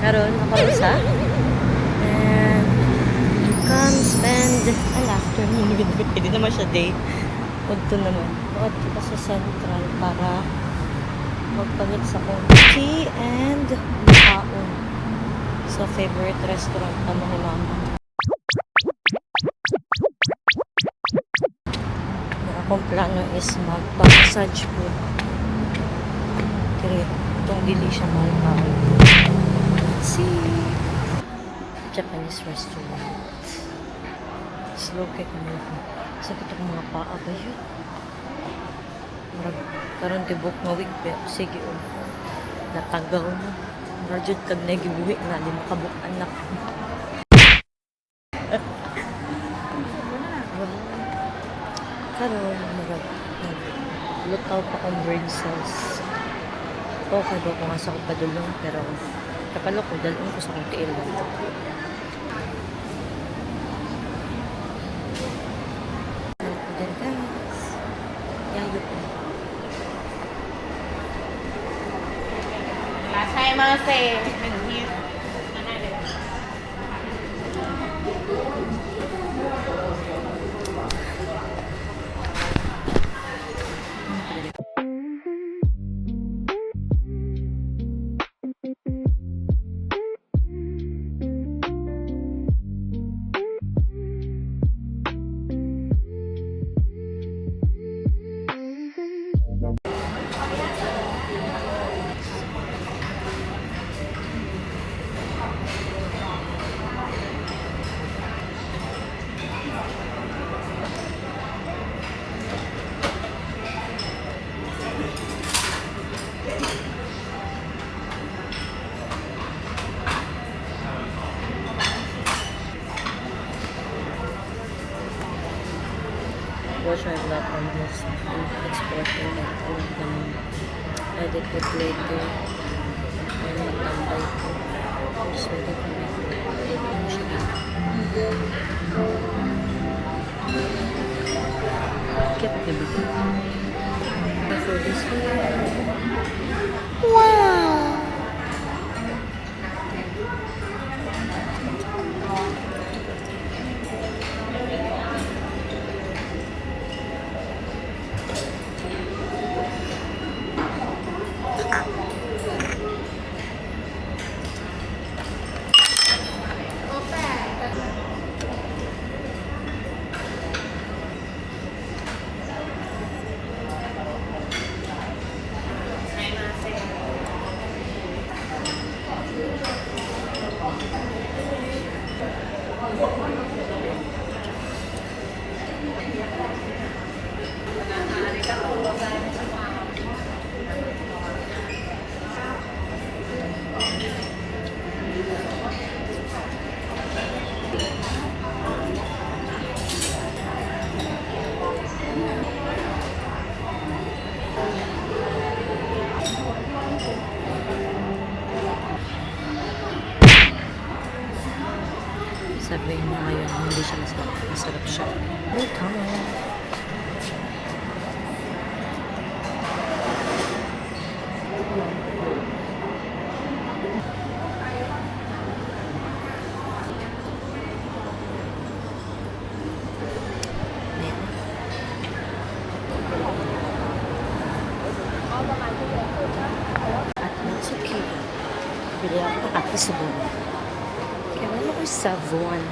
karon ako sa and come spend an afternoon with me. Hindi naman siya day. Udto naman. Udto pa sa Central para magpalit sa kong tea and makaon sa favorite restaurant naman ni Mama. Akong plano is magpa-massage po. Kaya itong dili siya mahal. Let's see. Japanese restaurant. Slow cake mo ako. Sakit akong mga paa ba yun? Karon tibok nga week pero sige natagaw na. Rajud kag nagibuhi nga di makabuk anak. Karon lutaw pa kong brain cells. Okay ba kung asa ko padulong pero kapalo ko dalon ko sa kong tiil. Yayoi. ใช่มาเซหนึ่งที่นั่นได้เลย Watch my vlog on this exporting and all ng edit it later and magtambay ko just waiting for my food ano siya cute diba my food is here. Wow. Sabihin mo ngayon, hindi siya masarap. Masarap siya. Welcome. At it's okay. Bili ako ng ati sa buwan. Kaya wala ko sa buwan.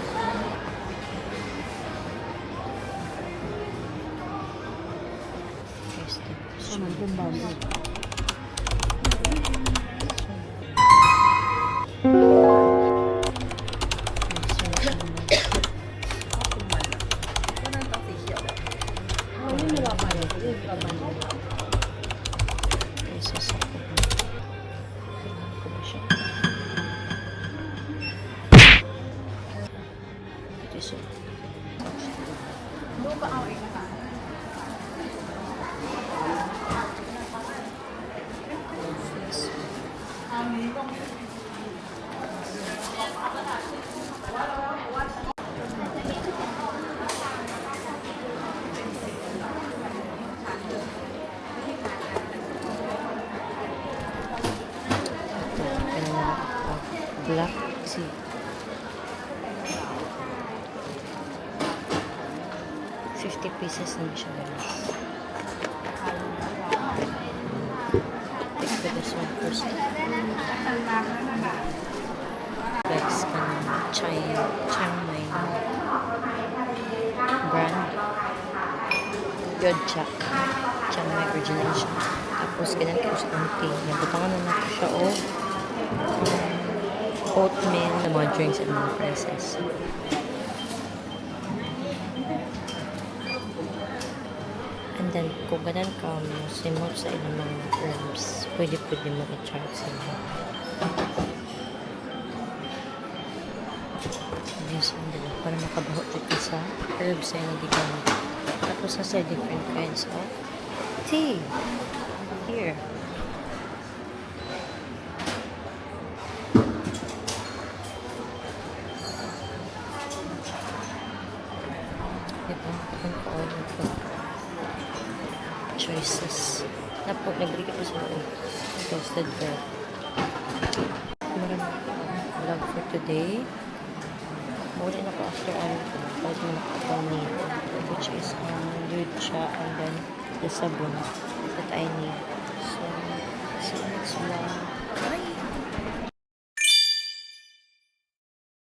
black tea. ₱50 na siya guys. Take for this one first. Guys, Chiang Mai brand. Good Chak. Chiang Mai original siya. Tapos, ganyan ko sa konti. Nabutangan na natin siya o oatmeal na mga drinks at mga prices. And then, kung ganun ka mo, simot sa ilang mga herbs, pwede mo i-chart sila. Yes, dala, para makabaho dito sa herbs ay nagigamit. Tapos, nasa different kinds of tea. Here. Diba? Kung pa-order ko. Choices. Nagbili ko sa toasted bread. Maraming vlog for today. Muli na ko after ko. Kahit mo nakapang which is lucha and then the sabon that I need. So, see you next vlog. Bye!